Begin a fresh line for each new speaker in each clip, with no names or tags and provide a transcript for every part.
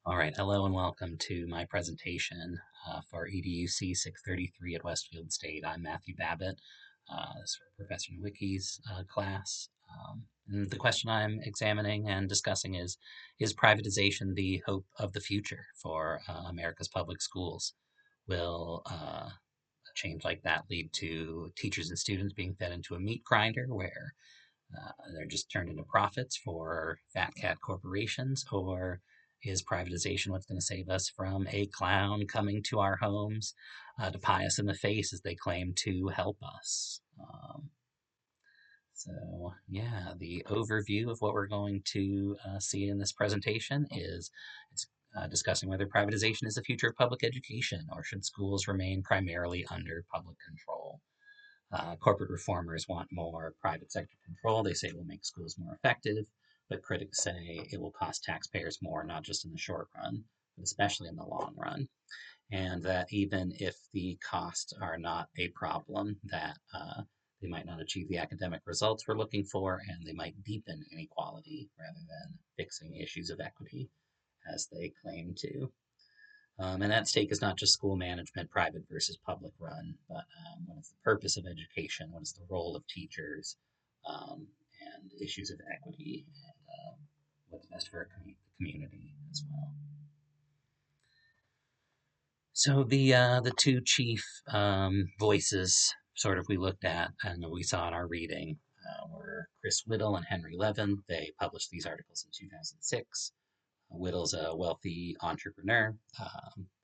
All right, hello and welcome to my presentation for EDUC 633 at Westfield State. I'm Matthew Babbitt, this is for Professor Nowicki's class. And the question I'm examining and discussing is privatization the hope of the future for America's public schools? Will a change like that lead to teachers and students being fed into a meat grinder where they're just turned into profits for fat cat corporations? Or is privatization what's going to save us from a clown coming to our homes to pie us in the face as they claim to help us? Yeah, the overview of what we're going to see in this presentation is it's discussing whether privatization is the future of public education or should schools remain primarily under public control. Corporate reformers want more private sector control. They say it will make schools more effective, but critics say it will cost taxpayers more, not just in the short run, but especially in the long run. And that even if the costs are not a problem, that they might not achieve the academic results we're looking for, and they might deepen inequality rather than fixing issues of equity as they claim to. And at stake is not just school management, private versus public run, but what is the purpose of education? What is the role of teachers? Um, and issues of equity and what's best for the community as well. So the two chief voices sort of we looked at and we saw in our reading were Chris Whittle and Henry Levin. They published these articles in 2006. Whittle's a wealthy entrepreneur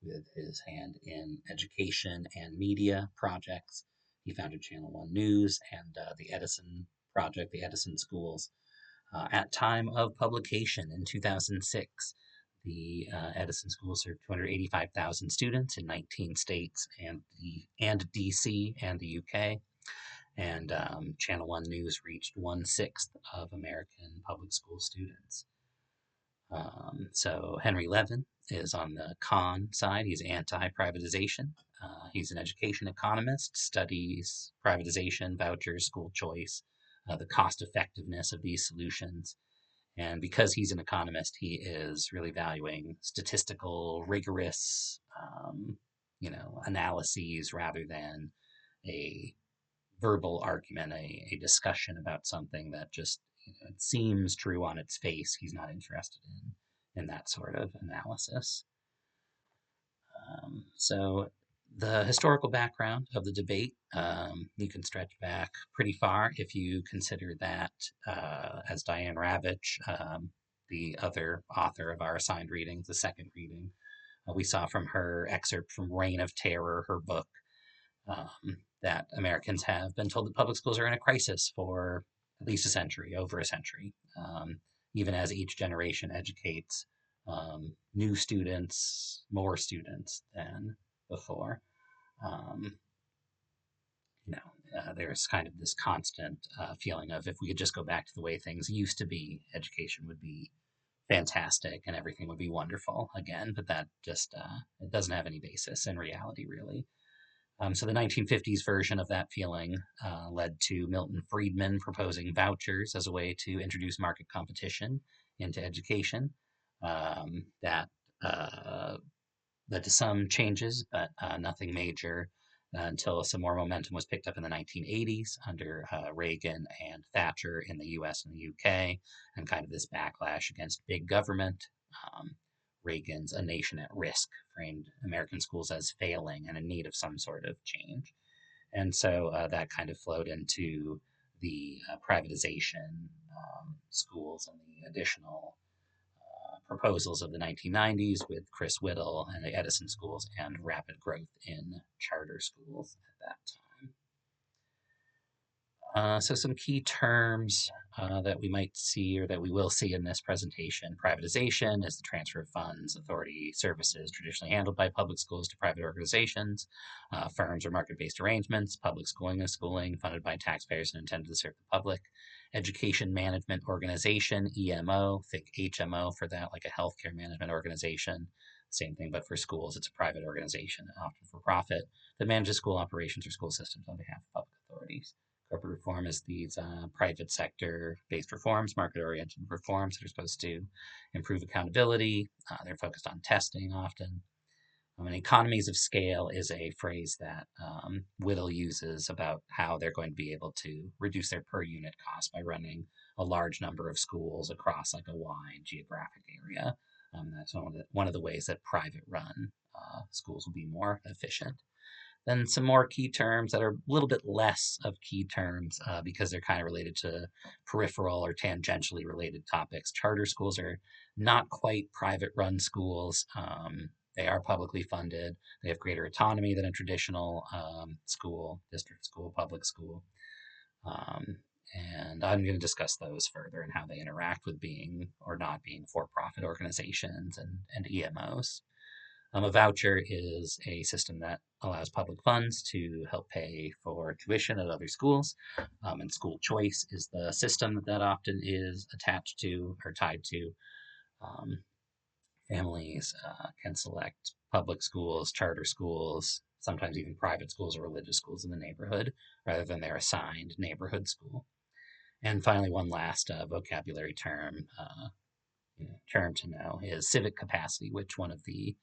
with his hand in education and media projects. He founded Channel One News and the Edison Project, the Edison Schools. At time of publication in 2006, the Edison School served 285,000 students in 19 states and DC and the UK. And Channel One News reached 1/6 of American public school students. So Henry Levin is on the con side. He's anti-privatization. He's an education economist, studies privatization, vouchers, school choice, the cost effectiveness of these solutions. And because he's an economist, he is really valuing statistical, rigorous, analyses rather than a verbal argument, a discussion about something that just it seems true on its face. He's not interested in that sort of analysis. So the historical background of the debate, you can stretch back pretty far if you consider that, as Diane Ravitch, the other author of our assigned readings, the second reading, we saw from her excerpt from Reign of Terror, her book, that Americans have been told that public schools are in a crisis for at least a century, over a century, even as each generation educates new students, more students than before. Um, there's kind of this constant feeling of if we could just go back to the way things used to be, education would be fantastic and everything would be wonderful again. But that just it doesn't have any basis in reality, really. So the 1950s version of that feeling led to Milton Friedman proposing vouchers as a way to introduce market competition into education. That led to some changes, but nothing major until some more momentum was picked up in the 1980s under Reagan and Thatcher in the US and the UK, and kind of this backlash against big government. Reagan's A Nation at Risk framed American schools as failing and in need of some sort of change. And so that kind of flowed into the privatization schools and the additional proposals of the 1990s with Chris Whittle and the Edison schools and rapid growth in charter schools at that time. So some key terms that we might see or that we will see in this presentation. Privatization is the transfer of funds, authority, services traditionally handled by public schools to private organizations. Firms or market-based arrangements. Public schooling is schooling funded by taxpayers and intended to serve the public. Education Management Organization, EMO, think HMO for that, like a healthcare management organization. Same thing, but for schools, it's a private organization, often for profit, that manages school operations or school systems on behalf of public authorities. Corporate reform is these private sector based reforms, market oriented reforms that are supposed to improve accountability. They're focused on testing often. And economies of scale is a phrase that Whittle uses about how they're going to be able to reduce their per unit cost by running a large number of schools across like a wide geographic area. That's one of the ways that private run schools will be more efficient. Then some more key terms that are a little bit less of key terms because they're kind of related to peripheral or tangentially related topics. Charter schools are not quite private run schools. They are publicly funded. They have greater autonomy than a traditional school, district school, public school. Um, and I'm going to discuss those further and how they interact with being or not being for profit organizations and EMOs. A voucher is a system that allows public funds to help pay for tuition at other schools. And school choice is the system that often is attached to or tied to. Um, Families can select public schools, charter schools, sometimes even private schools or religious schools in the neighborhood rather than their assigned neighborhood school. And finally, one last vocabulary term, term to know is civic capacity, which one of the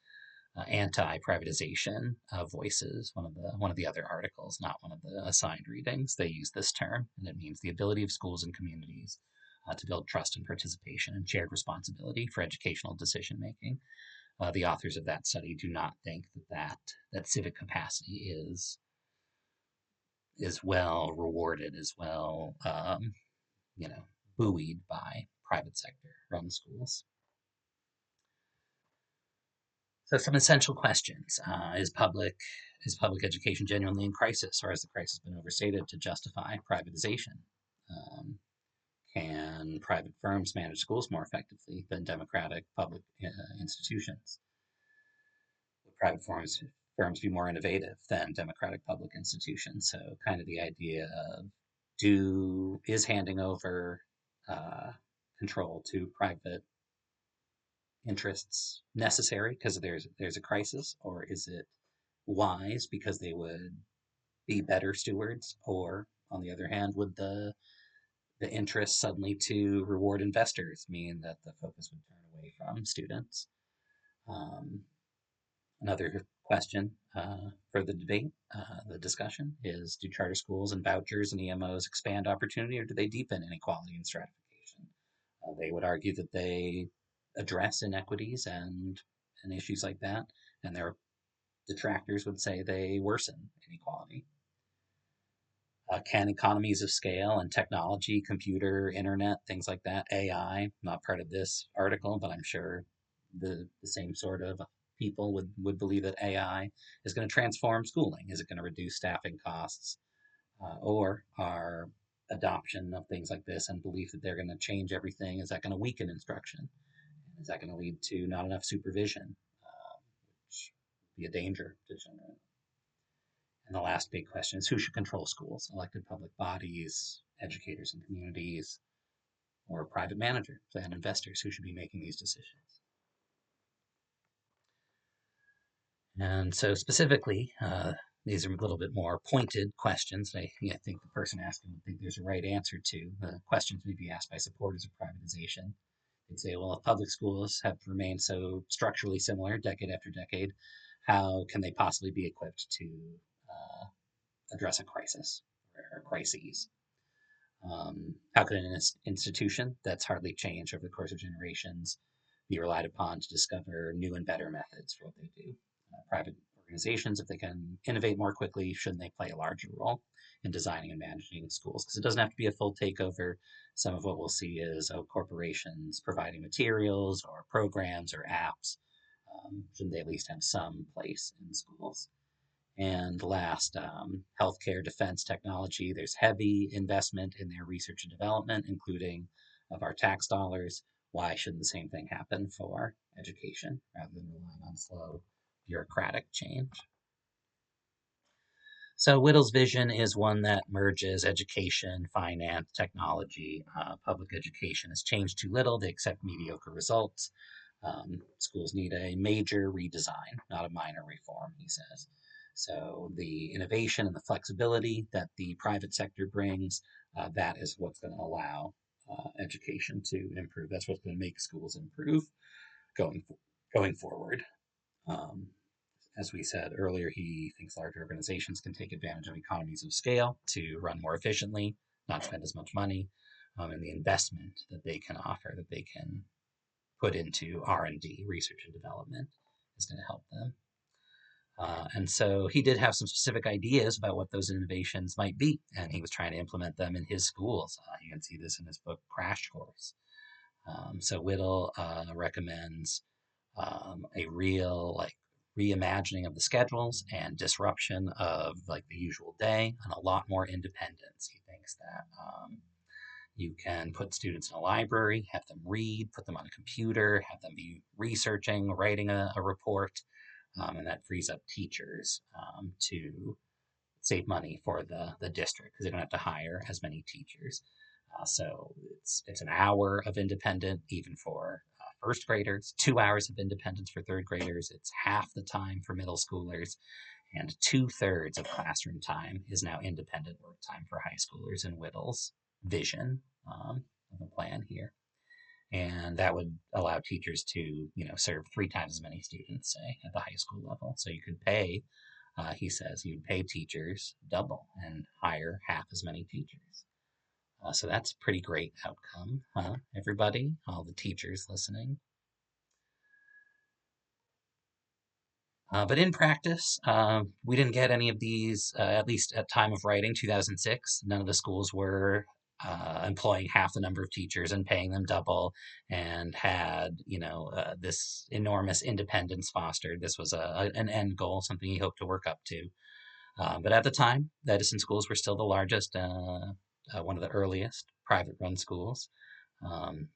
anti-privatization voices, one of the other articles, not one of the assigned readings. They use this term, and it means the ability of schools and communities to build trust and participation and shared responsibility for educational decision making. The authors of that study do not think that civic capacity is well rewarded, is well you know buoyed by private sector run schools. So some essential questions: is public education genuinely in crisis, or has the crisis been overstated to justify privatization? Um, can private firms manage schools more effectively than democratic public institutions? Will private firms be more innovative than democratic public institutions? So, kind of the idea of is handing over uh, control to private interests necessary because there's a crisis, or is it wise because they would be better stewards? Or on the other hand, would the interest suddenly to reward investors mean that the focus would turn away from students? Um, Another question for the debate, the discussion is: do charter schools and vouchers and EMOs expand opportunity, or do they deepen inequality and stratification? They would argue that they address inequities and issues like that, and their detractors would say they worsen inequality. Can economies of scale and technology, computer, internet, things like that, AI, not part of this article, but I'm sure the same sort of people would believe that AI is going to transform schooling. Is it going to reduce staffing costs? Or our adoption of things like this and belief that they're going to change everything, is that going to weaken instruction? Is that going to lead to not enough supervision, which would be a danger to children? And the last big question is: who should control schools? Elected public bodies, educators and communities, or private managers and investors? Who should be making these decisions? And so, specifically, these are a little bit more pointed questions. I think the person asking would think there's a right answer to. The questions may be asked by supporters of privatization. They'd say, well, if public schools have remained so structurally similar decade after decade, how can they possibly be equipped to address a crisis or crises? How could an institution that's hardly changed over the course of generations be relied upon to discover new and better methods for what they do? Private organizations, if they can innovate more quickly, shouldn't they play a larger role in designing and managing schools? Because it doesn't have to be a full takeover. Some of what we'll see is corporations providing materials or programs or apps. Shouldn't they at least have some place in schools? And last, healthcare, defense, technology. There's heavy investment in their research and development, including of our tax dollars. Why shouldn't the same thing happen for education rather than relying on slow bureaucratic change? So Whittle's vision is one that merges education, finance, technology. Public education has changed too little. They accept mediocre results. Schools need a major redesign, not a minor reform, he says. So the innovation and the flexibility that the private sector brings, that is what's going to allow education to improve. That's what's going to make schools improve going going forward. Um, as we said earlier, he thinks large organizations can take advantage of economies of scale to run more efficiently, not spend as much money, and the investment that they can offer, that they can put into R&D, research and development, is going to help them. And so he did have some specific ideas about what those innovations might be, and he was trying to implement them in his schools. You can see this in his book Crash Course. So Whittle recommends a real reimagining of the schedules and disruption of like the usual day, and a lot more independence. He thinks that you can put students in a library, have them read, put them on a computer, have them be researching, writing a report, and that frees up teachers to save money for the district because they don't have to hire as many teachers. So it's an hour of independent even for first graders, 2 hours of independence for third graders. It's half the time for middle schoolers, and 2/3 of classroom time is now independent work time for high schoolers in Whittle's vision of a plan here. And that would allow teachers to, serve 3 times as many students, say, at the high school level. So you could pay, he says, you would pay teachers double and hire half as many teachers. So that's a pretty great outcome, huh? Everybody, all the teachers listening. But in practice, we didn't get any of these, at least at time of writing, 2006. None of the schools were employing half the number of teachers and paying them double, and had this enormous independence fostered. This was an end goal, something he hoped to work up to. But at the time, the Edison schools were still the largest, one of the earliest private-run schools. Um,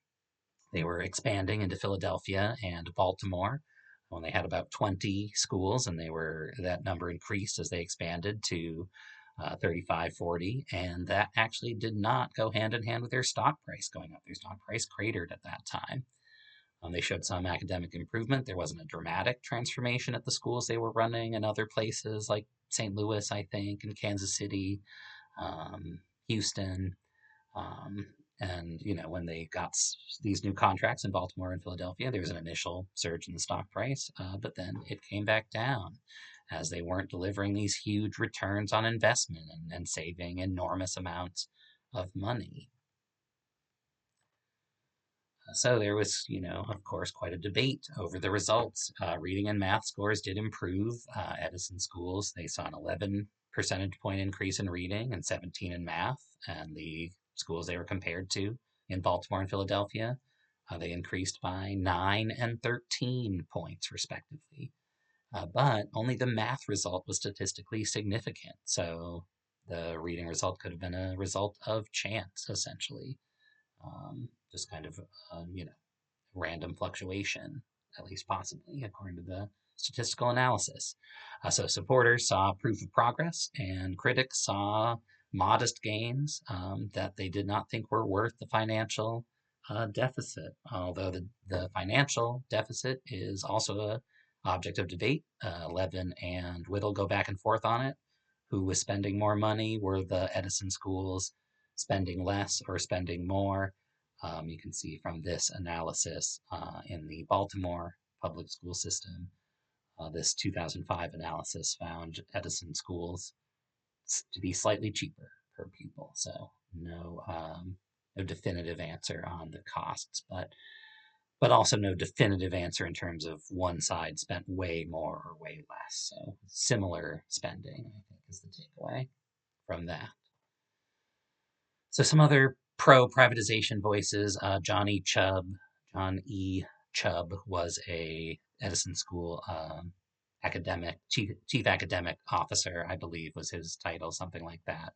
they were expanding into Philadelphia and Baltimore when they had about 20 schools, and that number increased as they expanded to 35, 40, and that actually did not go hand in hand with their stock price going up. Their stock price cratered at that time. They showed some academic improvement. There wasn't a dramatic transformation at the schools they were running in other places like St. Louis, I think, and Kansas City, Houston. Um, and when they got these new contracts in Baltimore and Philadelphia, there was an initial surge in the stock price, but then it came back down as they weren't delivering these huge returns on investment and saving enormous amounts of money. So there was, of course, quite a debate over the results. Reading and math scores did improve. Edison schools, they saw an 11 percentage point increase in reading and 17 in math. And the schools they were compared to in Baltimore and Philadelphia, they increased by 9 and 13 points, respectively. But only the math result was statistically significant. So the reading result could have been a result of chance, essentially. Just kind of, random fluctuation, at least possibly, according to the statistical analysis. So supporters saw proof of progress, and critics saw modest gains that they did not think were worth the financial deficit. Although the financial deficit is also a object of debate. Levin and Whittle go back and forth on it. Who was spending more money? Were the Edison schools spending less or spending more? You can see from this analysis in the Baltimore public school system, this 2005 analysis found Edison schools to be slightly cheaper per pupil. So no definitive answer on the costs, but also no definitive answer in terms of one side spent way more or way less. So similar spending, I think, is the takeaway from that. So some other pro-privatization voices, John E. Chubb was a Edison School chief academic officer, I believe was his title, something like that.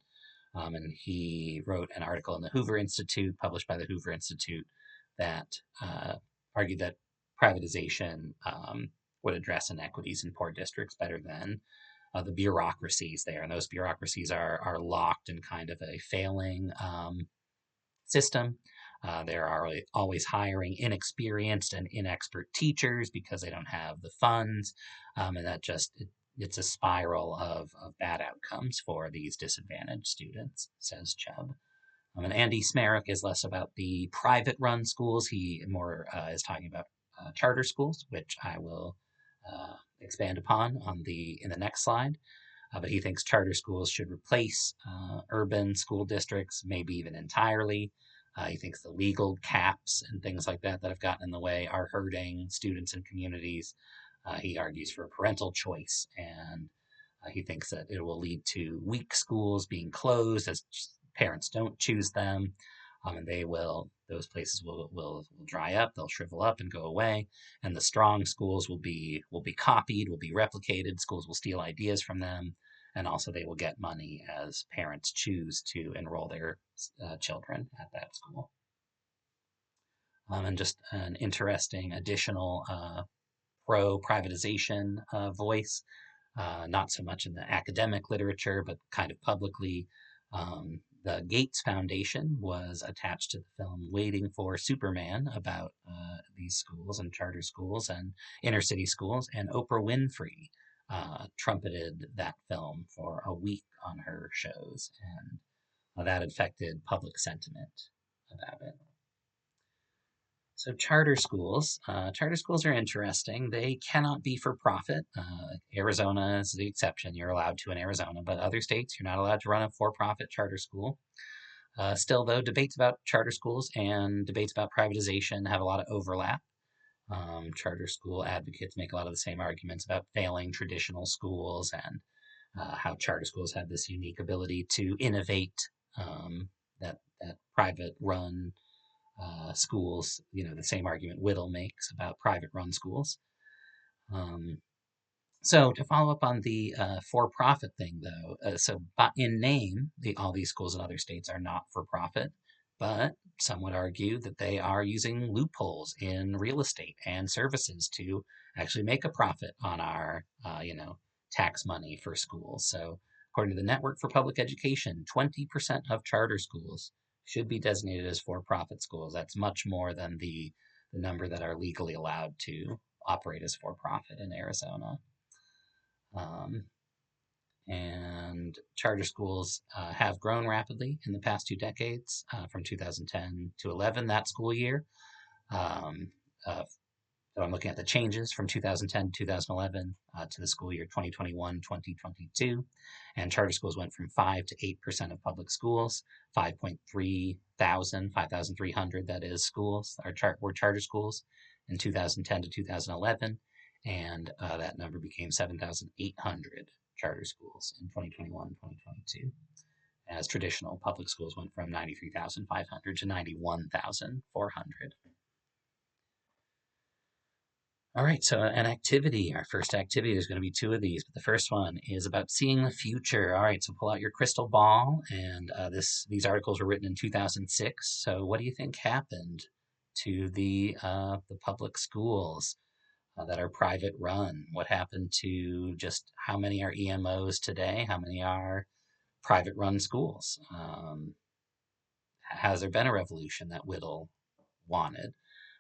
And he wrote an article in the Hoover Institute, published by the Hoover Institute, that argued that privatization would address inequities in poor districts better than the bureaucracies there. And those bureaucracies are locked in kind of a failing system. They're always hiring inexperienced and inexpert teachers because they don't have the funds. And that just it's a spiral of bad outcomes for these disadvantaged students, says Chubb. And Andy Smerek is less about the private run schools. He more is talking about charter schools, which I will expand upon in the next slide. But he thinks charter schools should replace urban school districts, maybe even entirely. He thinks the legal caps and things like that have gotten in the way are hurting students and communities. He argues for parental choice, and he thinks that it will lead to weak schools being closed as parents don't choose them, and those places will dry up, they'll shrivel up and go away, and the strong schools will be copied, will be replicated. Schools will steal ideas from them, and also they will get money as parents choose to enroll their children at that school. And just an interesting additional pro privatization voice, not so much in the academic literature, but kind of publicly. The Gates Foundation was attached to the film Waiting for Superman about these schools and charter schools and inner city schools, and Oprah Winfrey trumpeted that film for a week on her shows, and that affected public sentiment about it. So charter schools are interesting. They cannot be for profit. Arizona is the exception. You're allowed to in Arizona, but other states you're not allowed to run a for-profit charter school. Still, though, debates about charter schools and debates about privatization have a lot of overlap. Charter school advocates make a lot of the same arguments about failing traditional schools and how charter schools have this unique ability to innovate that private run schools, the same argument Whittle makes about private run schools. Um, so to follow up on the for-profit thing, though, in name, all these schools in other states are not for profit, but some would argue that they are using loopholes in real estate and services to actually make a profit on our, tax money for schools. So according to the Network for Public Education, 20% of charter schools should be designated as for-profit schools. That's much more than the number that are legally allowed to operate as for-profit in Arizona. Um, and charter schools have grown rapidly in the past 2 decades, from 2010 to 11, that school year. Um, uh, so I'm looking at the changes from 2010 to 2011 to the school year 2021-2022. And charter schools went from 5 to 8% of public schools, 5,300, that is, schools were charter schools in 2010 to 2011. And that number became 7,800 charter schools in 2021-2022, as traditional public schools went from 93,500 to 91,400. All right, so our first activity, there's going to be two of these, but the first one is about seeing the future. All right, so pull out your crystal ball, and these articles were written in 2006. So what do you think happened to the public schools that are private run? What happened to just how many are EMOs today? How many are private run schools? Has there been a revolution that Whittle wanted?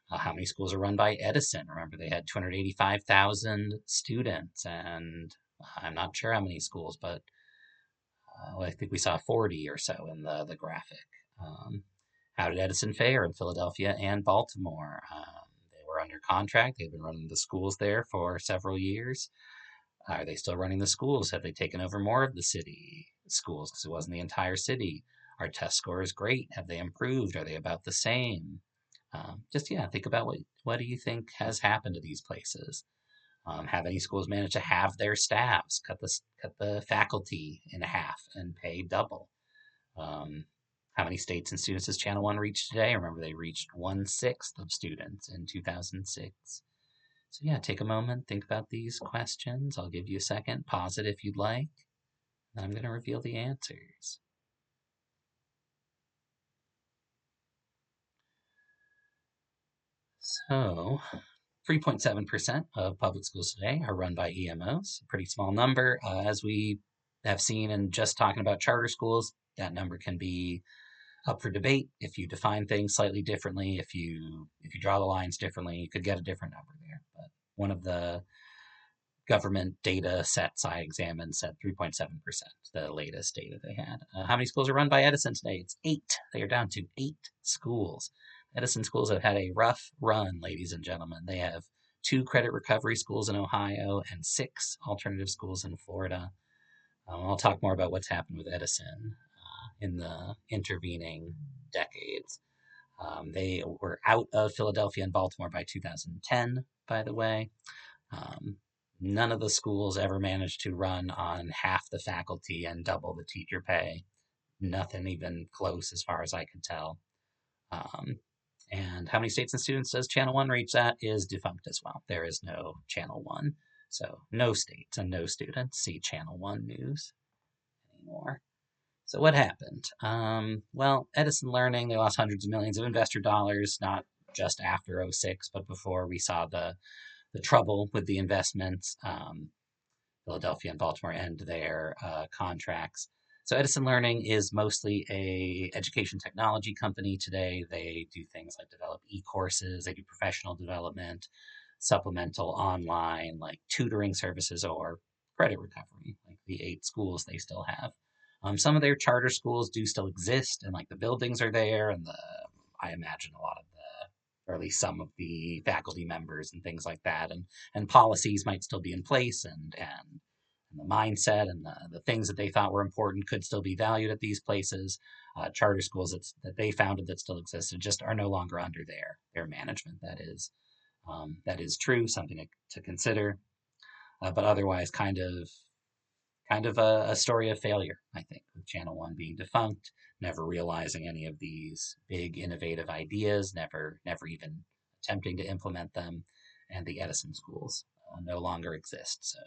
How many schools are run by Edison? Remember, they had 285,000 students, and I'm not sure how many schools, but I think we saw 40 or so in the graphic. How did Edison fare in Philadelphia and Baltimore? They were under contract. They've been running the schools there for several years. Are they still running the schools? Have they taken over more of the city schools because it wasn't the entire city? Are test scores great? Have they improved? Are they about the same? Think about what do you think has happened to these places? Have any schools managed to have their staffs cut the faculty in half and pay double? How many states and students does Channel One reach today? Remember, they reached 1/6 of students in 2006. So yeah, take a moment, think about these questions. I'll give you a second, pause it if you'd like. And I'm going to reveal the answers. So 3.7% of public schools today are run by EMOs, a pretty small number. As we have seen in just talking about charter schools, that number can be up for debate. If you define things slightly differently, if you draw the lines differently, you could get a different number there. But one of the government data sets I examined said 3.7%, the latest data they had. How many schools are run by Edison today? It's 8. They are down to 8 schools. Edison schools have had a rough run, ladies and gentlemen. They have 2 credit recovery schools in Ohio and 6 alternative schools in Florida. I'll talk more about what's happened with Edison in the intervening decades. They were out of Philadelphia and Baltimore by 2010, by the way. Um, None of the schools ever managed to run on half the faculty and double the teacher pay. Nothing even close, as far as I could tell. Um, and how many states and students does Channel 1 reach? That is defunct as well. There is no Channel 1. So no states and no students see Channel 1 news anymore. So what happened? Well, Edison Learning, they lost hundreds of millions of investor dollars, not just after '06, but before we saw the trouble with the investments. Philadelphia and Baltimore end their contracts. So Edison Learning is mostly a education technology company today. They do things like develop e-courses, they do professional development, supplemental online, like tutoring services or credit recovery, like the 8 schools they still have. Some of their charter schools do still exist, and like the buildings are there, and I imagine a lot of or at least some of the faculty members and things like that, and policies might still be in place, and the mindset and the things that they thought were important could still be valued at these places. Charter schools that they founded that still existed just are no longer under their management. That is true, something to consider, but otherwise kind of a story of failure, I think, with Channel 1 being defunct, never realizing any of these big innovative ideas, never even attempting to implement them, and the Edison schools no longer exist. So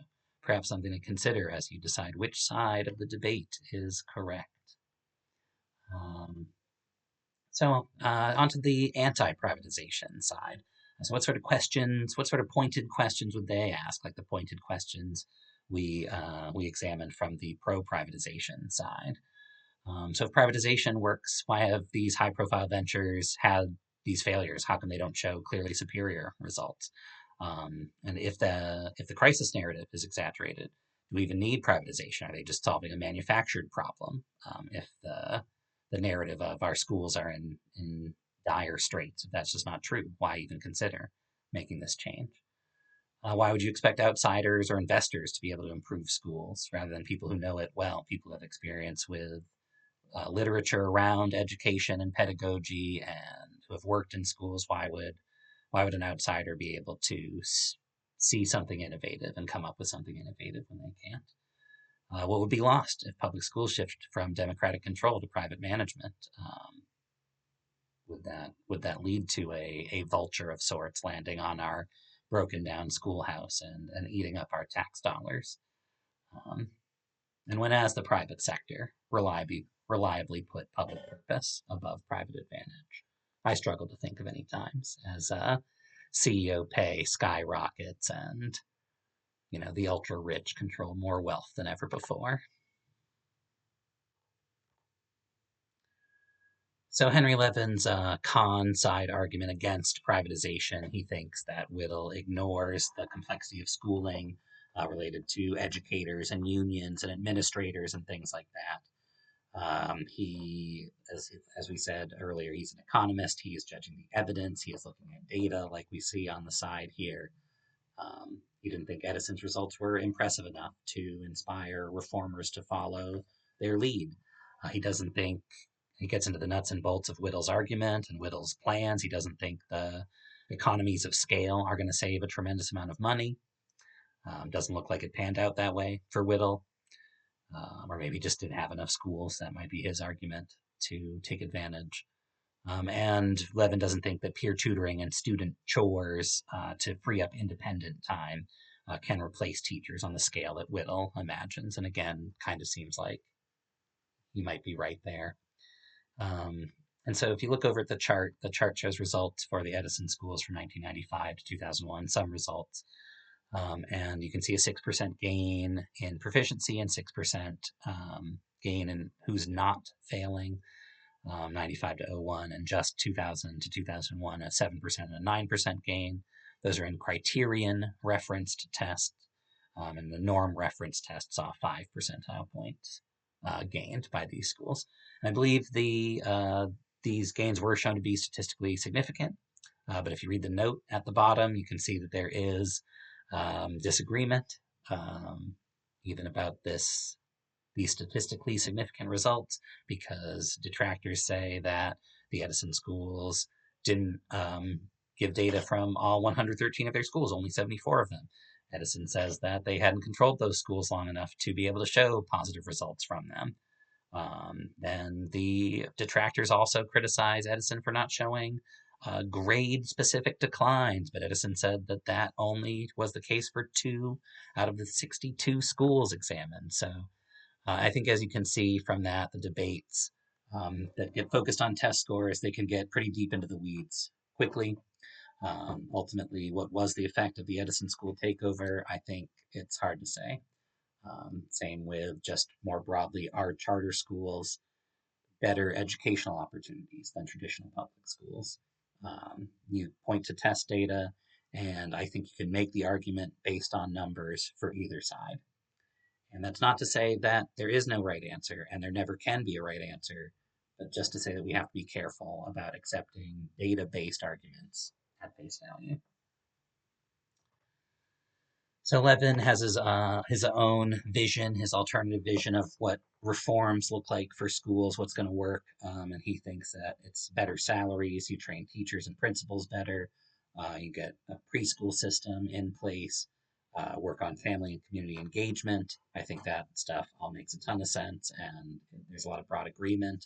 perhaps something to consider as you decide which side of the debate is correct. Um, onto the anti-privatization side. So what sort of pointed questions would they ask? Like the pointed questions we examined from the pro-privatization side. So if privatization works, why have these high-profile ventures had these failures? How come they don't show clearly superior results? And if the crisis narrative is exaggerated, do we even need privatization? Are they just solving a manufactured problem? If the narrative of our schools are in dire straits, if that's just not true, why even consider making this change? Why would you expect outsiders or investors to be able to improve schools rather than people who know it well, people who have experience with literature around education and pedagogy and who have worked in schools? Why would an outsider be able to see something innovative and come up with something innovative when they can't? What would be lost if public schools shift from democratic control to private management? Would that lead to a vulture of sorts landing on our broken down schoolhouse and eating up our tax dollars? Um, and when has the private sector reliably put public purpose above private advantage? I struggle to think of any times as CEO pay skyrockets and the ultra rich control more wealth than ever before. So Henry Levin's con side argument against privatization, he thinks that Whittle ignores the complexity of schooling related to educators and unions and administrators and things like that. He, as we said earlier, he's an economist. He is judging the evidence. He is looking at data, like we see on the side here. He didn't think Edison's results were impressive enough to inspire reformers to follow their lead. He doesn't think he gets into the nuts and bolts of Whittle's argument and Whittle's plans. He doesn't think the economies of scale are going to save a tremendous amount of money. Doesn't look like it panned out that way for Whittle. Or maybe just didn't have enough schools. That might be his argument to take advantage. And Levin doesn't think that peer tutoring and student chores to free up independent time can replace teachers on the scale that Whittle imagines. And again, kind of seems like he might be right there. And so if you look over at the chart shows results for the Edison schools from 1995 to 2001, some results. And you can see a 6% gain in proficiency and 6% gain in who's not failing, 95 to '01, and just 2000 to 2001, a 7% and a 9% gain. Those are in criterion referenced tests. And the norm reference test saw 5 percentile points gained by these schools. And I believe these gains were shown to be statistically significant. But if you read the note at the bottom, you can see that there is disagreement even about these statistically significant results, because detractors say that the Edison schools didn't give data from all 113 of their schools, only 74 of them. Edison says that they hadn't controlled those schools long enough to be able to show positive results from them. Then the detractors also criticize Edison for not showing grade-specific declines, but Edison said that that only was the case for 2 out of the 62 schools examined. So I think, as you can see from that, the debates that get focused on test scores, they can get pretty deep into the weeds quickly. Ultimately, what was the effect of the Edison school takeover? I think it's hard to say. Same with just more broadly, are charter schools better educational opportunities than traditional public schools? You point to test data, and I think you can make the argument based on numbers for either side. And that's not to say that there is no right answer and there never can be a right answer, but just to say that we have to be careful about accepting data-based arguments at face value. So Levin has his own vision, his alternative vision of what reforms look like for schools, what's going to work, and he thinks that it's better salaries, you train teachers and principals better, you get a preschool system in place, work on family and community engagement. I think that stuff all makes a ton of sense, and there's a lot of broad agreement.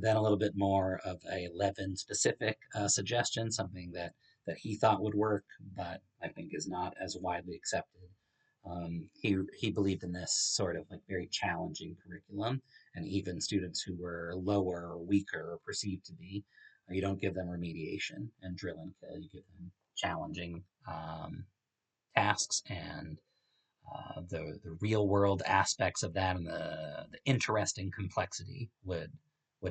Then a little bit more of a Levin specific suggestion, something that he thought would work, but I think is not as widely accepted. He believed in this sort of like very challenging curriculum, and even students who were lower or weaker or perceived to be, you don't give them remediation and drill and kill. You give them challenging tasks, and the real world aspects of that and the interesting complexity would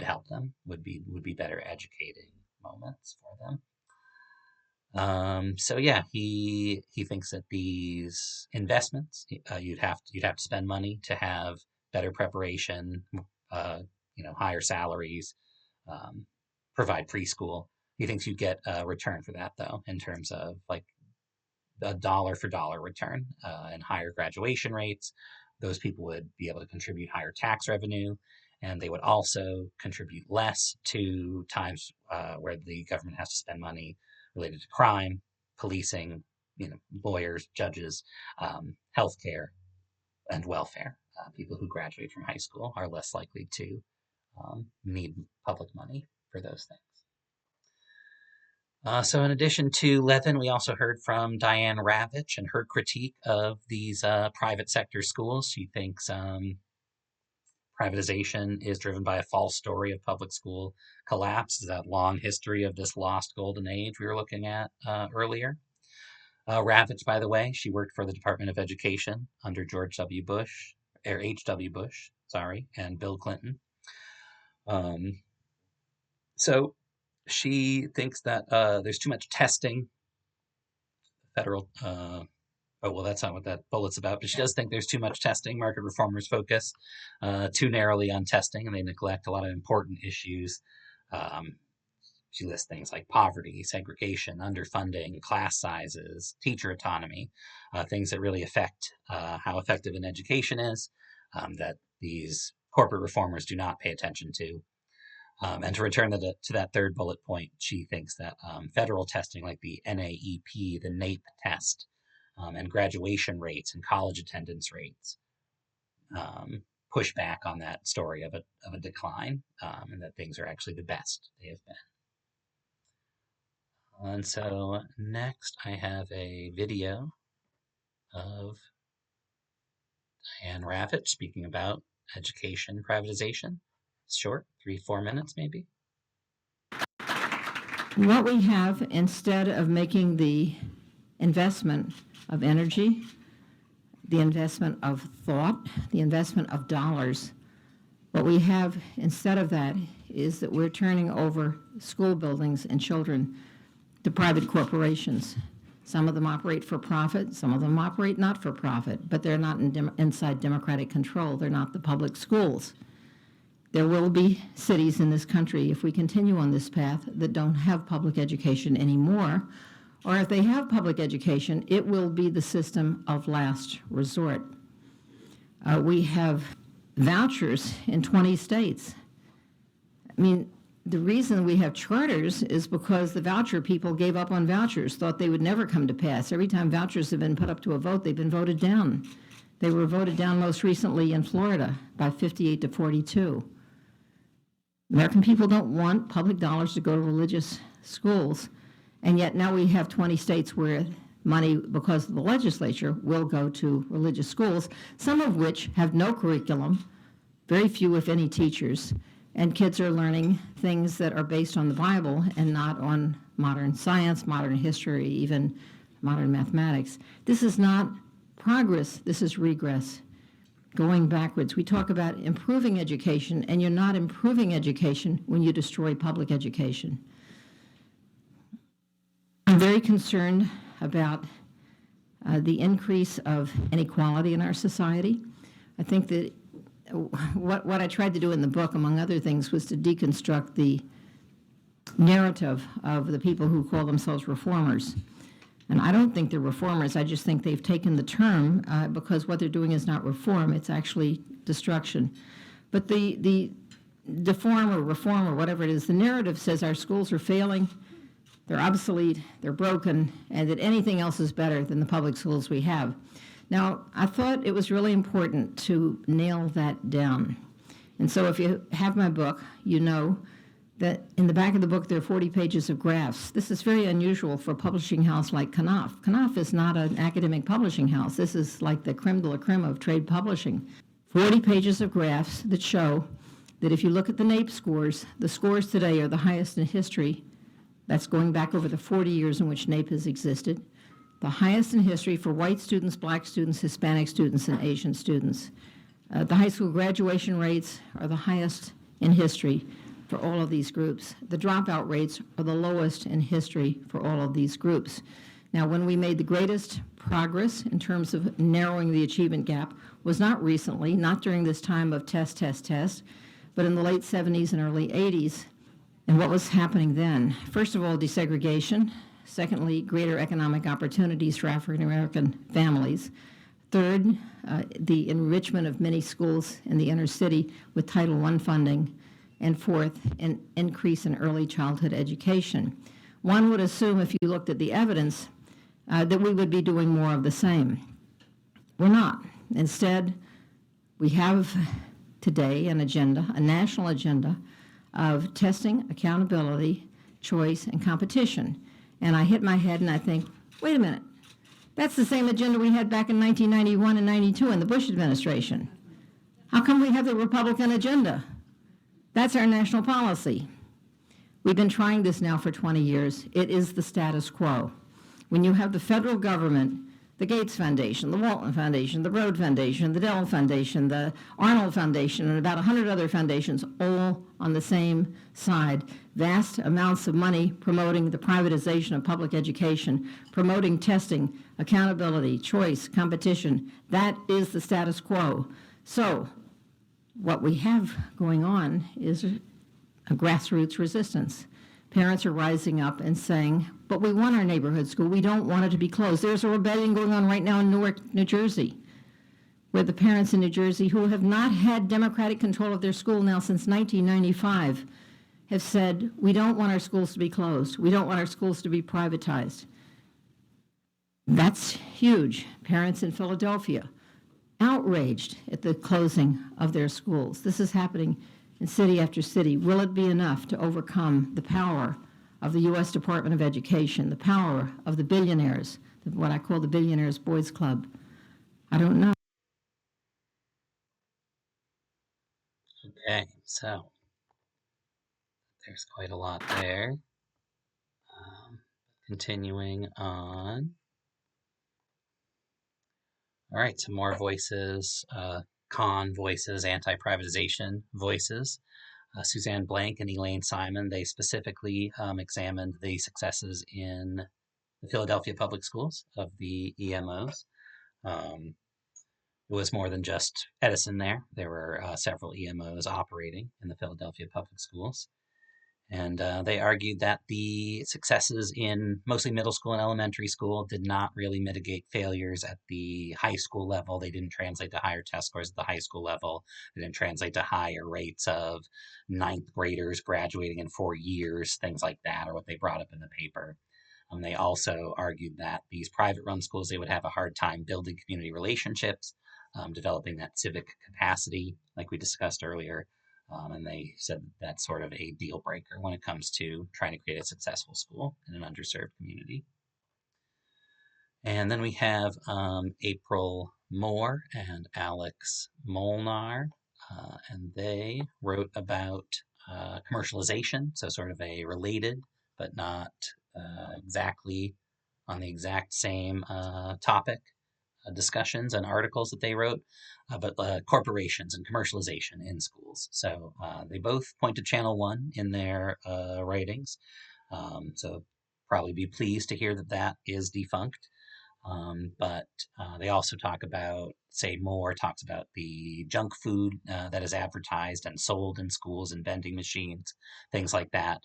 help them, would be better educating moments for them. So yeah, he thinks that these investments, you'd have to spend money to have better preparation, higher salaries, provide preschool. He thinks you'd get a return for that, though, in terms of like a dollar for dollar return and higher graduation rates. Those people would be able to contribute higher tax revenue, and they would also contribute less to times where the government has to spend money related to crime, policing, lawyers, judges, healthcare, and welfare. People who graduate from high school are less likely to need public money for those things. So in addition to Levin, we also heard from Diane Ravitch and her critique of these private sector schools. She thinks privatization is driven by a false story of public school collapse, that long history of this lost golden age we were looking at earlier. Ravitch, by the way, she worked for the Department of Education under H.W. Bush, and Bill Clinton. So she thinks that there's too much testing. Federal, that's not what that bullet's about, but she does think there's too much testing. Market reformers focus too narrowly on testing, and they neglect a lot of important issues. She lists things like poverty, segregation, underfunding, class sizes, teacher autonomy, things that really affect how effective an education is, that these corporate reformers do not pay attention to. And to return to that third bullet point, she thinks that federal testing like the NAEP, the NAEP test, and graduation rates and college attendance rates push back on that story of a decline, and that things are actually the best they have been. And so next I have a video of Diane Ravitch speaking about education privatization. It's short, 3-4 minutes maybe.
What we have, instead of making the investment of energy, the investment of thought, the investment of dollars, what we have instead of that is that we're turning over school buildings and children to private corporations. Some of them operate for profit. Some of them operate not for profit, but they're not inside democratic control. They're not the public schools. There will be cities in this country, if we continue on this path, that don't have public education anymore. Or if they have public education, it will be the system of last resort. We have vouchers in 20 states. I mean, the reason we have charters is because the voucher people gave up on vouchers, thought they would never come to pass. Every time vouchers have been put up to a vote, they've been voted down. They were voted down most recently in Florida by 58 to 42. American people don't want public dollars to go to religious schools, and yet now we have 20 states where money, because of the legislature, will go to religious schools, some of which have no curriculum, very few, if any, teachers, and kids are learning things that are based on the Bible and not on modern science, modern history, even modern mathematics. This is not progress, this is regress. Going backwards. We talk about improving education, and you're not improving education when you destroy public education. I'm very concerned about the increase of inequality in our society. I think that what I tried to do in the book, among other things, was to deconstruct the narrative of the people who call themselves reformers. And I don't think they're reformers. I just think they've taken the term because what they're doing is not reform. It's actually destruction. But the deform or reform or whatever it is, the narrative says our schools are failing, they're obsolete, they're broken, and that anything else is better than the public schools we have. Now, I thought it was really important to nail that down. And so if you have my book, you know that in the back of the book there are 40 pages of graphs. This is very unusual for a publishing house like Knopf. Knopf is not an academic publishing house. This is like the creme de la creme of trade publishing. 40 pages of graphs that show that if you look at the NAEP scores, the scores today are the highest in history. That's going back over the 40 years in which NAEP has existed. The highest in history for white students, black students, Hispanic students, and Asian students. The high school graduation rates are the highest in history for all of these groups. The dropout rates are the lowest in history for all of these groups. Now, when we made the greatest progress in terms of narrowing the achievement gap was not recently, not during this time of test, but in the late 70s and early 80s. And what was happening then? First of all, desegregation. Secondly, greater economic opportunities for African American families. Third, the enrichment of many schools in the inner city with Title I funding. And fourth, an increase in early childhood education. One would assume, if you looked at the evidence, that we would be doing more of the same. We're not. Instead, we have today an agenda, a national agenda, of testing, accountability, choice, and competition. And I hit my head and I think, wait a minute, that's the same agenda we had back in 1991 and 92 in the Bush administration. How come we have the Republican agenda? That's our national policy. We've been trying this now for 20 years. It is the status quo. When you have the federal government, the Gates Foundation, the Walton Foundation, the Broad Foundation, the Dell Foundation, the Arnold Foundation, and about 100 other foundations all on the same side, vast amounts of money promoting the privatization of public education, promoting testing, accountability, choice, competition. That is the status quo. So what we have going on is a grassroots resistance. Parents are rising up and saying, but we want our neighborhood school. We don't want it to be closed. There's a rebellion going on right now in Newark, New Jersey, where the parents in New Jersey who have not had democratic control of their school now since 1995 have said, we don't want our schools to be closed. We don't want our schools to be privatized. That's huge. Parents in Philadelphia, outraged at the closing of their schools. This is happening in city after city. Will it be enough to overcome the power of the U.S. Department of Education, the power of the billionaires, what I call the Billionaires Boys Club? I don't know.
Okay, so there's quite a lot there. Continuing on. All right, some more voices, con voices, anti-privatization voices. Suzanne Blank and Elaine Simon, they specifically examined the successes in the Philadelphia Public Schools of the EMOs. Um, it was more than just Edison there. There were several EMOs operating in the Philadelphia Public Schools. And they argued that the successes in mostly middle school and elementary school did not really mitigate failures at the high school level. They didn't translate to higher test scores at the high school level. They didn't translate to higher rates of ninth graders graduating in 4 years, things like that, or what they brought up in the paper. They also argued that these private run schools, they would have a hard time building community relationships, developing that civic capacity, like we discussed earlier. And they said that's sort of a deal breaker when it comes to trying to create a successful school in an underserved community. And then we have April Moore and Alex Molnar, and they wrote about commercialization, so sort of a related but not exactly on the exact same topic discussions and articles that they wrote about corporations and commercialization in schools. So they both point to Channel One in their writings. So probably be pleased to hear that that is defunct. But they also talk about, say, Moore talks about the junk food that is advertised and sold in schools and vending machines, things like that.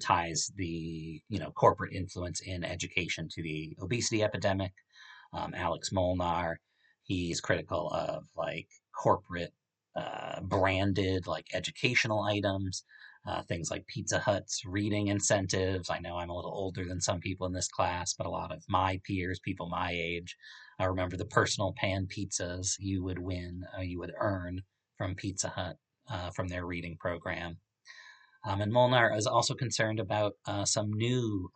Ties the corporate influence in education to the obesity epidemic. Alex Molnar, he's critical of like corporate branded like educational items, things like Pizza Hut's reading incentives. I know I'm a little older than some people in this class, but a lot of my peers, people my age, I remember the personal pan pizzas you would win, you would earn from Pizza Hut from their reading program. And Molnar is also concerned about some new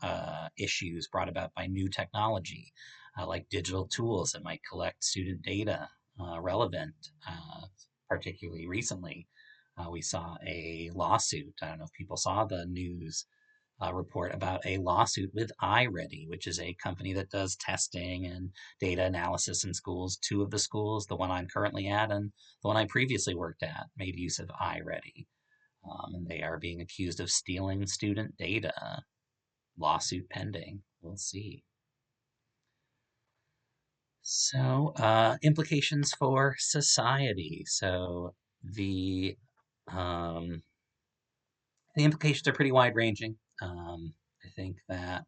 issues brought about by new technology, like digital tools that might collect student data relevant, particularly recently. We saw a lawsuit. I don't know if people saw the news report about a lawsuit with iReady, which is a company that does testing and data analysis in schools. Two of the schools, the one I'm currently at and the one I previously worked at, made use of iReady. And they are being accused of stealing student data. Lawsuit pending. We'll see. So, implications for society. So, um, the implications are pretty wide ranging. I think that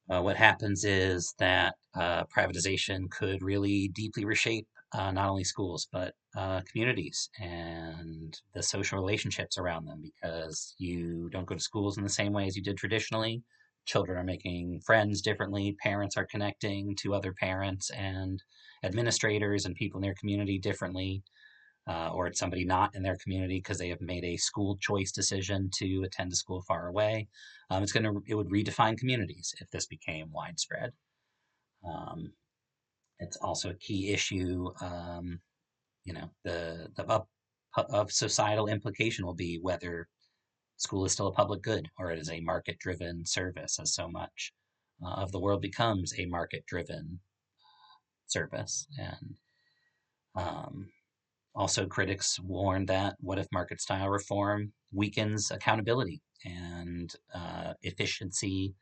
what happens is that privatization could really deeply reshape not only schools, but communities and the social relationships around them because you don't go to schools in the same way as you did traditionally. Children are making friends differently, parents are connecting to other parents and administrators and people in their community differently. Or it's somebody not in their community because they have made a school choice decision to attend a school far away. It would redefine communities if this became widespread. Um, it's also a key issue. The of societal implication will be whether school is still a public good or it is a market-driven service, as so much of the world becomes a market-driven service. And um, Also, critics warn that what if market style reform weakens accountability and efficiency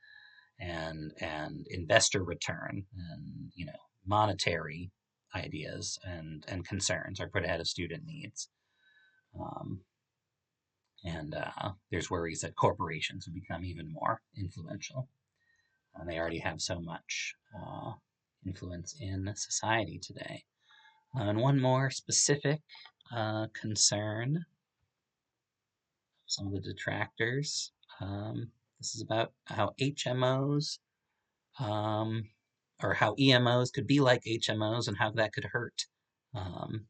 and investor return and monetary ideas and concerns are put ahead of student needs. Um, and There's worries that corporations will become even more influential. They already have so much influence in society today. And one more specific concern, some of the detractors. This is about how HMOs um, or how EMOs could be like HMOs and how that could hurt um,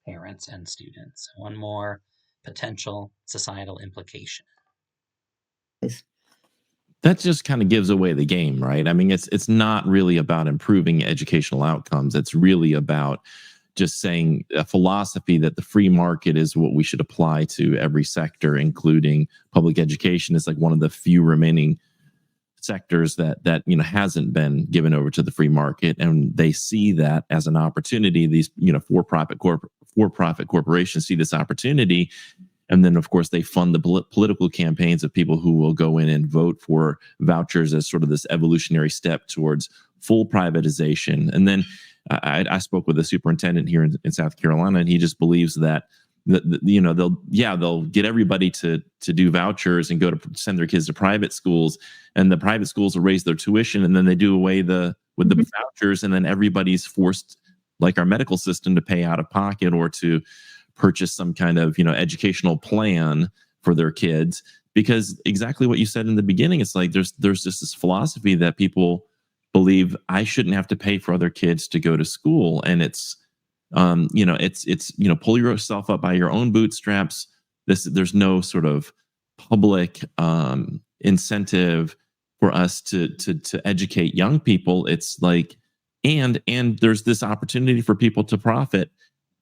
parents and students. One more potential societal implication.
That just kind of gives away the game, right? I mean, it's not really about improving educational outcomes. It's really about just saying a philosophy that the free market is what we should apply to every sector, including public education. Is like one of the few remaining sectors that hasn't been given over to the free market, and they see that as an opportunity. These for-profit corporations see this opportunity, And then, of course, they fund the political campaigns of people who will go in and vote for vouchers as sort of this evolutionary step towards full privatization. And then I spoke with a superintendent here in South Carolina, and he just believes that they'll get everybody to do vouchers and go to send their kids to private schools, and the private schools will raise their tuition, and then they do away with the vouchers, and then everybody's forced, like our medical system, to pay out of pocket or to purchase some kind of educational plan for their kids, because exactly what you said in the beginning, it's like there's just this philosophy that people believe I shouldn't have to pay for other kids to go to school, and it's pull yourself up by your own bootstraps. There's no sort of public incentive for us to educate young people. It's like, and there's this opportunity for people to profit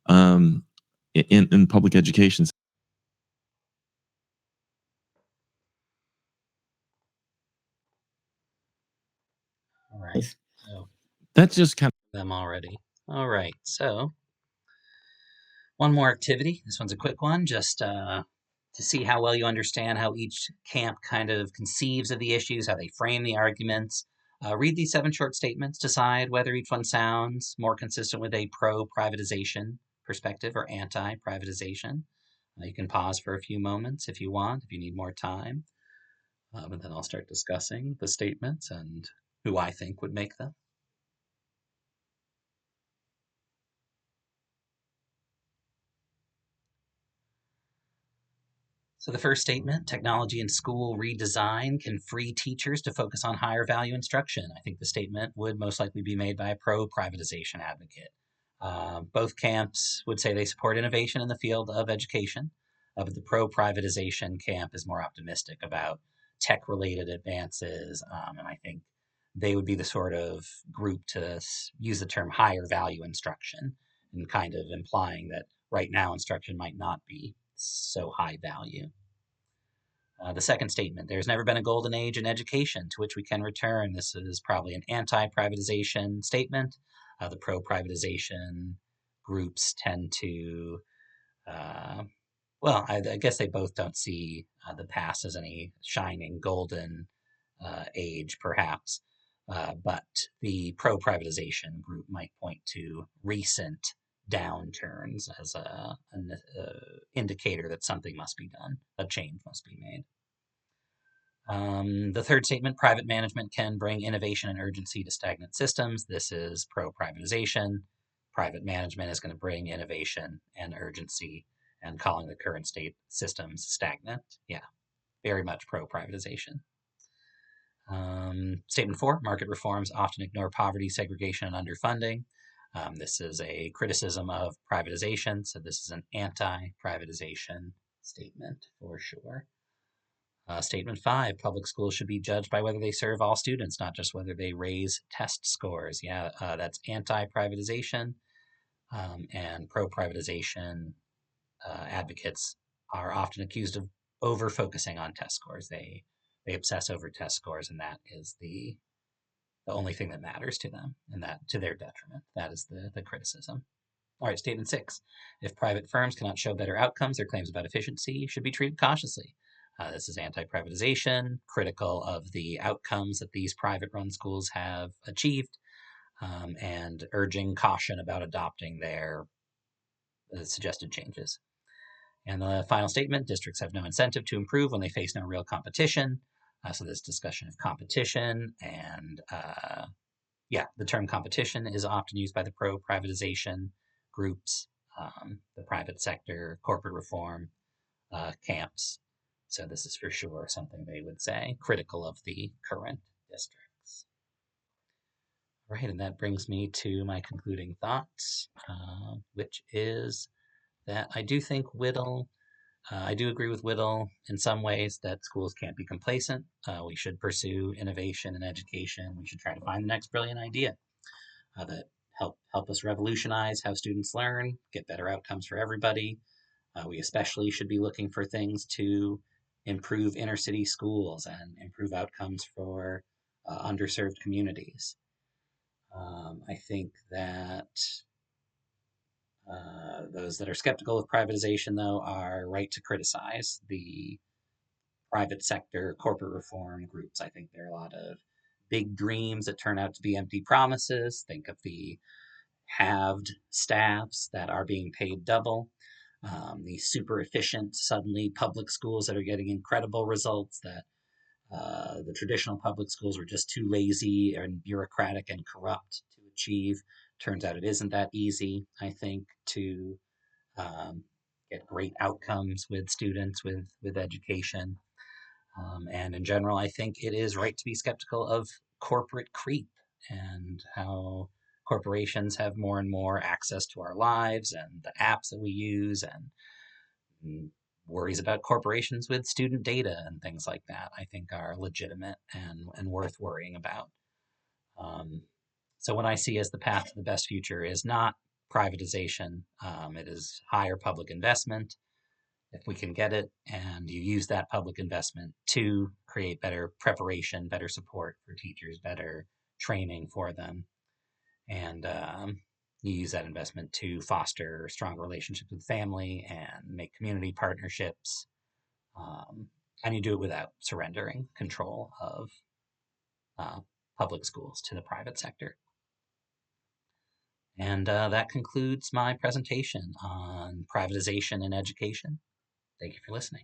um, in public education.
All right. So
That's just kind
them already. All right. So one more activity. This one's a quick one, just to see how well you understand how each camp kind of conceives of the issues, how they frame the arguments. Read these 7 short statements, decide whether each one sounds more consistent with a pro privatization perspective or anti privatization. You can pause for a few moments if you want, if you need more time. And then I'll start discussing the statements and who I think would make them. So the first statement, technology in school redesign can free teachers to focus on higher value instruction. I think the statement would most likely be made by a pro-privatization advocate. Both camps would say they support innovation in the field of education, but the pro-privatization camp is more optimistic about tech-related advances, and I think they would be the sort of group to use the term higher value instruction, and kind of implying that right now instruction might not be so high value. The second statement, there's never been a golden age in education to which we can return. This is probably an anti privatization statement. The pro privatization groups tend to, uh, I guess they both don't see the past as any shining golden age, perhaps. But the pro privatization group might point to recent downturns as an indicator that something must be done, a change must be made. The third statement, private management can bring innovation and urgency to stagnant systems. This is pro privatization. Private management is going to bring innovation and urgency, and calling the current state systems stagnant. Yeah, very much pro privatization. Statement 4, market reforms often ignore poverty, segregation, and underfunding. This is a criticism of privatization, so this is an anti privatization statement for sure. Statement 5, public schools should be judged by whether they serve all students, not just whether they raise test scores. Yeah, that's anti privatization, and pro privatization advocates are often accused of over focusing on test scores. They obsess over test scores, and that is the only thing that matters to them, and that to their detriment. That is the criticism. All right, statement 6. If private firms cannot show better outcomes, their claims about efficiency should be treated cautiously. This is anti privatization, critical of the outcomes that these private run schools have achieved, and urging caution about adopting their suggested changes. And the final statement, districts have no incentive to improve when they face no real competition. So this discussion of competition and the term competition is often used by the pro privatization groups, the private sector, corporate reform camps. So this is for sure something they would say, critical of the current districts. Right, and that brings me to my concluding thoughts, which is that I do think I do agree with Whittle in some ways that schools can't be complacent. We should pursue innovation in education. We should try to find the next brilliant idea that help us revolutionize how students learn, get better outcomes for everybody. We especially should be looking for things to improve inner city schools and improve outcomes for underserved communities. I think that Those that are skeptical of privatization, though, are right to criticize the private sector corporate reform groups. I think there are a lot of big dreams that turn out to be empty promises. Think of the halved staffs that are being paid double, the super efficient, suddenly public schools that are getting incredible results that the traditional public schools were just too lazy and bureaucratic and corrupt to achieve. Turns out it isn't that easy, I think, to um, get great outcomes with students with education. And in general, I think it is right to be skeptical of corporate creep and how corporations have more and more access to our lives and the apps that we use, and worries about corporations with student data and things like that, I think are legitimate and worth worrying about. Um, so, what I see as the path to the best future is not privatization, it is higher public investment if we can get it, and you use that public investment to create better preparation, better support for teachers, better training for them, and you use that investment to foster stronger relationships with family and make community partnerships, um, and you do it without surrendering control of uh, public schools to the private sector. And that concludes my presentation on privatization in education. Thank you for listening.